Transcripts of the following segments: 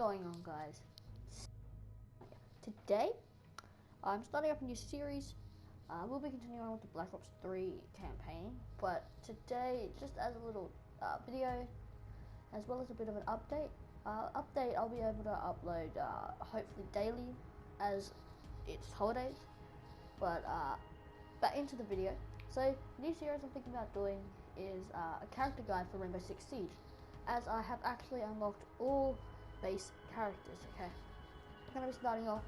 going on, guys? Today, I'm starting up a new series. We'll be continuing on with the Black Ops 3 campaign, but today, just as a little video, as well as a bit of an update. I'll be able to upload hopefully daily, as it's holidays. But back into the video. So, the new series I'm thinking about doing is a character guide for Rainbow Six Siege, as I have actually unlocked all base characters. Okay, I'm going to be starting off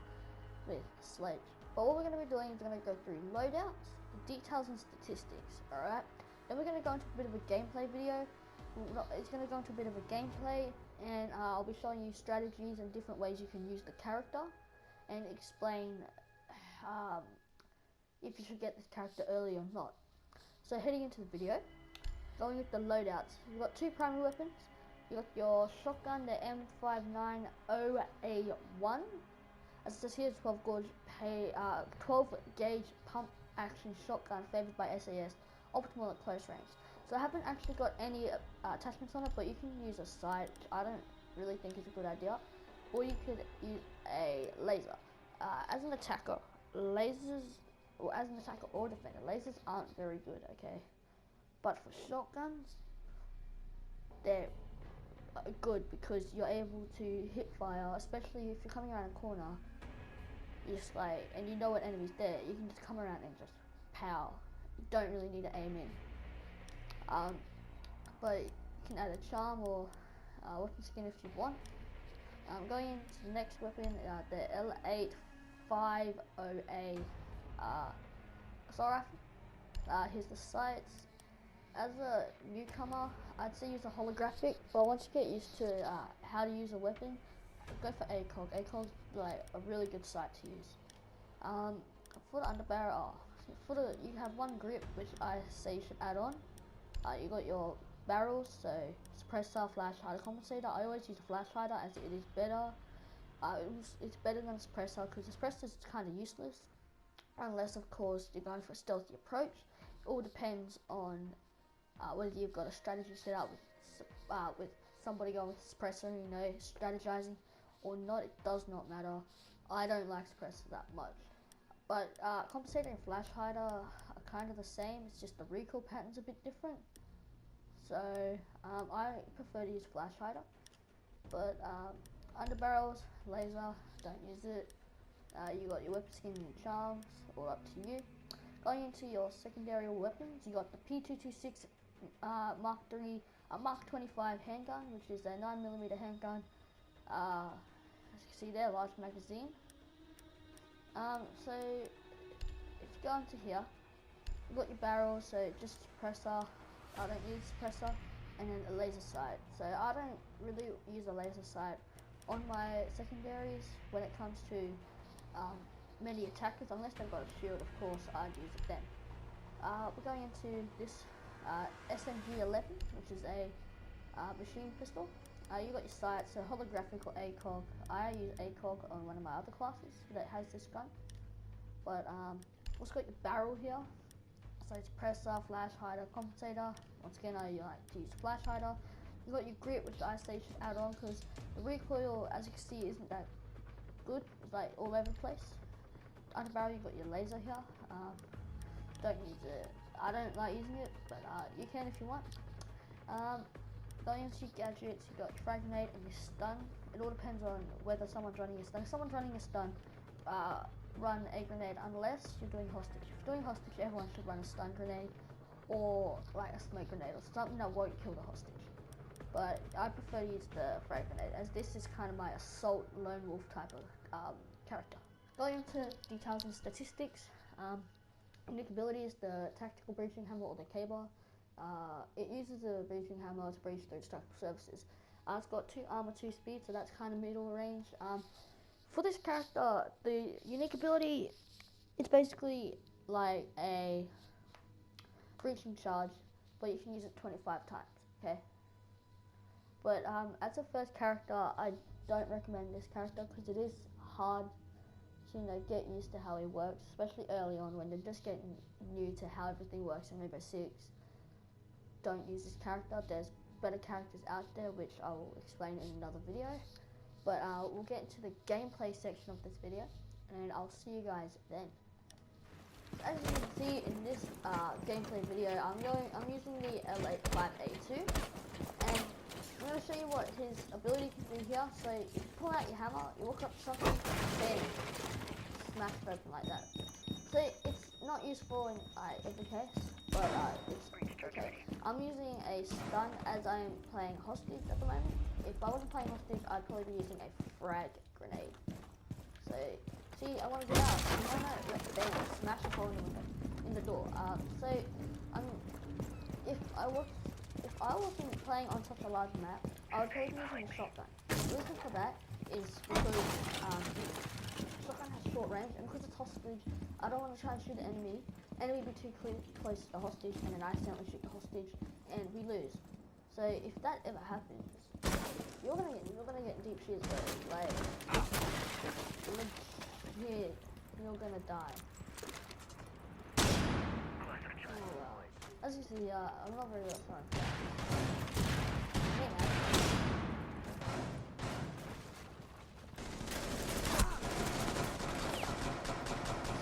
with Sledge, but what we're going to be doing is going to go through loadouts, details and statistics. Alright, then we're going to go into a bit of a gameplay video. It's going to go into a bit of a gameplay, and I'll be showing you strategies and different ways you can use the character, and explain if you should get this character early or not. So heading into the video, going with the loadouts, you've got two primary weapons. You've got your shotgun, the M590A1. As it says here, 12 gauge pump action shotgun favored by SAS, optimal at close range. So I haven't actually got any attachments on it, but you can use a sight, which I don't really think is a good idea, or you could use a laser. As an attacker, lasers, or as an attacker or defender, lasers aren't very good, okay? But for shotguns, they're good because you're able to hip fire, especially if you're coming around a corner. You just and you know what enemy's there, you can just come around and just pow. You don't really need to aim in. But you can add a charm or weapon skin if you want. Going into the next weapon, the L850A assault rifle. Here's the sights. As a newcomer, I'd say use a holographic, but once you get used to how to use a weapon, go for ACOG. ACOG's like a really good sight to use. For the underbarrel, you have one grip, which I say you should add on. You got your barrels, so suppressor, flash hider, compensator. I always use a flash hider as it is better. It's better than a suppressor because the suppressor is kind of useless, unless of course you're going for a stealthy approach. It all depends on whether you've got a strategy set up with somebody going with suppressor, strategizing or not. It does not matter. I don't like suppressor that much. But compensator and flash hider are kind of the same, it's just the recoil pattern's a bit different. So I prefer to use flash hider. But underbarrels, laser, don't use it. You got your weapon skin and charms, all up to you. Going into your secondary weapons, you got the P226 Mark 25 handgun, which is a 9mm handgun. As you can see there, large magazine. So if you go into here, you've got your barrels, so just suppressor. I don't use suppressor, and then a laser sight. So I don't really use a laser sight on my secondaries when it comes to many attackers, unless they've got a shield. Of course, I'd use it then. We're going into this SMG-11, which is a machine pistol. You got your sights, so holographic or ACOG. I use ACOG on one of my other classes that has this gun. But also got your barrel here. So it's suppressor, flash hider, compensator. Once again, I like to use flash hider. You got your grip, which I say you should add on because the recoil, as you can see, isn't that good. It's like all over the place. Under barrel, you got your laser here. Don't use it. I don't like using it, but you can if you want. Going into your gadgets, you got your frag grenade and your stun. It all depends on whether someone's running a stun. If someone's running a stun, run a grenade unless you're doing hostage. If you're doing hostage, everyone should run a stun grenade or like a smoke grenade or something that won't kill the hostage. But I prefer to use the frag grenade, as this is kind of my assault lone wolf type of character. Going into details and statistics, unique ability is the tactical breaching hammer or the K-bar. It uses the breaching hammer to breach through structural surfaces. It's got 2 armor, 2 speed, so that's kind of middle range. For this character, the unique ability, it's basically like a breaching charge, but you can use it 25 times, okay? But as a first character, I don't recommend this character because it is hard to get used to how it works, especially early on when you're just getting new to how everything works in Rainbow Six. Don't use this character. There's better characters out there, which I will explain in another video. But we'll get into the gameplay section of this video, and I'll see you guys then. So as you can see in this gameplay video, I'm using the L85A2, and I'm going to show you what his ability can do here. So if you pull out your hammer, you walk up to something, then smash it open like that. So it's not useful in every case, but it's okay. I'm using a stun as I'm playing hostage at the moment. If I wasn't playing hostage, I'd probably be using a frag grenade. So, see, I want to get out. No, bang, smash a hole in the door. So, if I wasn't playing on such a large map, I would probably be using a shotgun. The reason for that is because shotgun has short range, and because it's hostage, I don't want to try and shoot the enemy. Enemy be too close to the hostage, and then I accidentally shoot the hostage, and we lose. So if that ever happens, you're gonna get deep shit, though. Like, legit, you're gonna die. Oh, wow. As you see, I'm not very well sorry for that. Hey, man.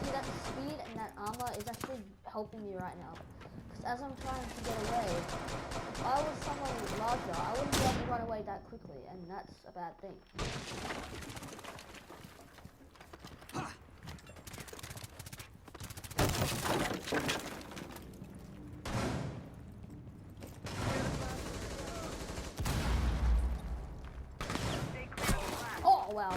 See, that speed and that armor is actually helping me right now. Because as I'm trying to get away, if I was someone larger, I wouldn't be able to run away that quickly, and that's a bad thing. Oh, wow.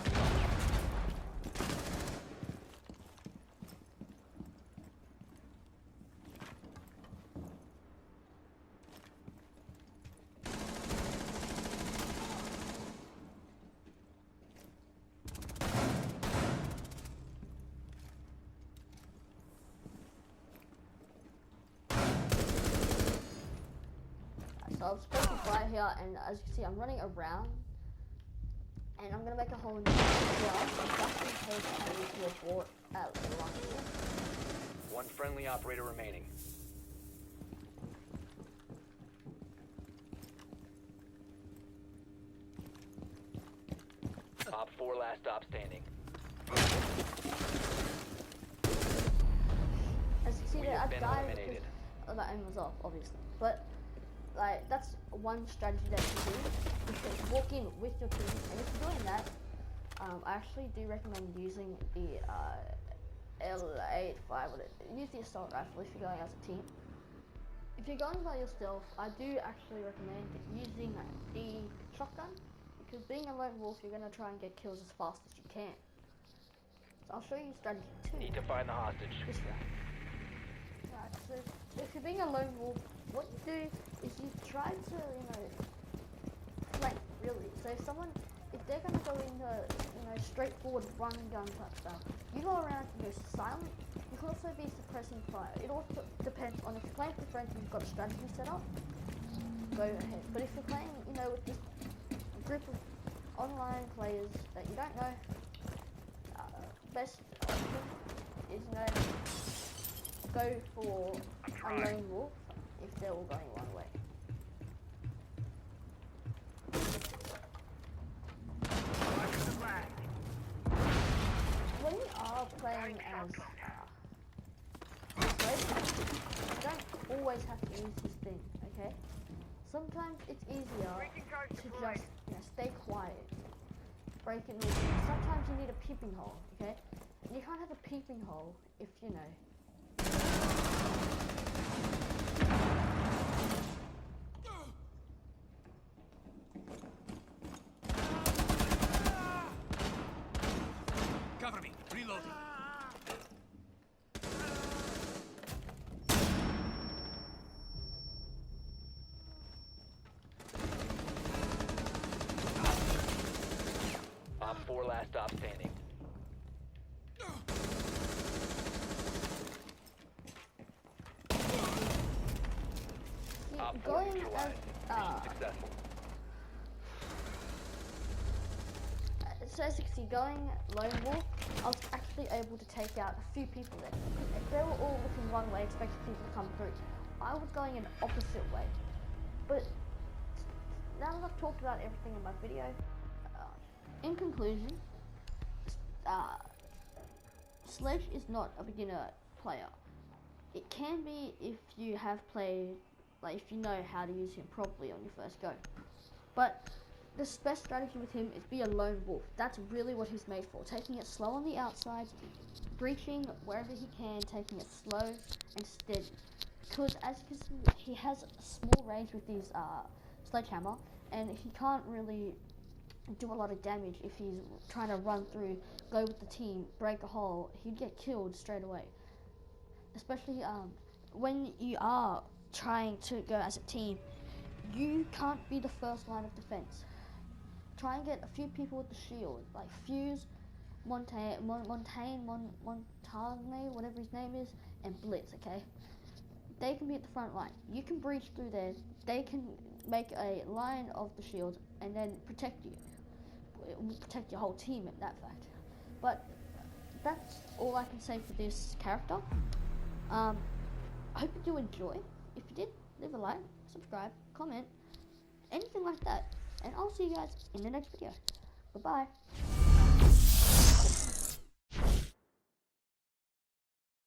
So I'm supposed to fly here, and as you can see, I'm running around, and I'm gonna make a hole in the ground, just in case I need to abort at launch. One friendly operator remaining. Op 4 last stop standing. As you can see, We that have I been died eliminated. because that aim was off, obviously. But like, that's one strategy that you do. You should walk in with your team, and if you're doing that, I actually do recommend using the L85. Use the assault rifle if you're going as a team. If you're going by yourself, I do actually recommend using the shotgun, because being a lone wolf, you're going to try and get kills as fast as you can. So I'll show you strategy 2. Need to find the hostage. This round. Right, so if you're being a lone wolf, what you do is you try to, flank, really. So if they're going to go into, straightforward run and gun type stuff, you go around and go silent. You can also be suppressing fire. It also depends on if you're playing with friends and you've got a strategy set up, go ahead. But if you're playing, with just a group of online players that you don't know, best option is, go for a lone wolf if they're all going one way. When you are playing as Sledge, you don't always have to use this thing, okay? Sometimes it's easier to just, stay quiet, break it loose. Sometimes you need a peeping hole, okay? You can't have a peeping hole if, Cover me. Reloading. Op 4 last stop standing. Op 4 going neutralized. Mission successful. So as you can see, going lone wolf, I was actually able to take out a few people there. If they were all looking one way, expecting people to come through, I was going an opposite way. But now that I've talked about everything in my video, in conclusion, Sledge is not a beginner player. It can be if you have played, like if you know how to use him properly on your first go. But the best strategy with him is be a lone wolf. That's really what he's made for. Taking it slow on the outside, breaching wherever he can, taking it slow and steady. Because as you can see, he has a small range with his sledgehammer, and he can't really do a lot of damage if he's trying to run through, go with the team, break a hole. He'd get killed straight away. Especially when you are trying to go as a team, you can't be the first line of defense. Try and get a few people with the shield, like Fuse, Montaigne, whatever his name is, and Blitz, okay? They can be at the front line. You can breach through there. They can make a line of the shields and then protect you. It will protect your whole team at that fact. But that's all I can say for this character. I hope you do enjoy. If you did, leave a like, subscribe, comment, anything like that. And I'll see you guys in the next video. Bye-bye.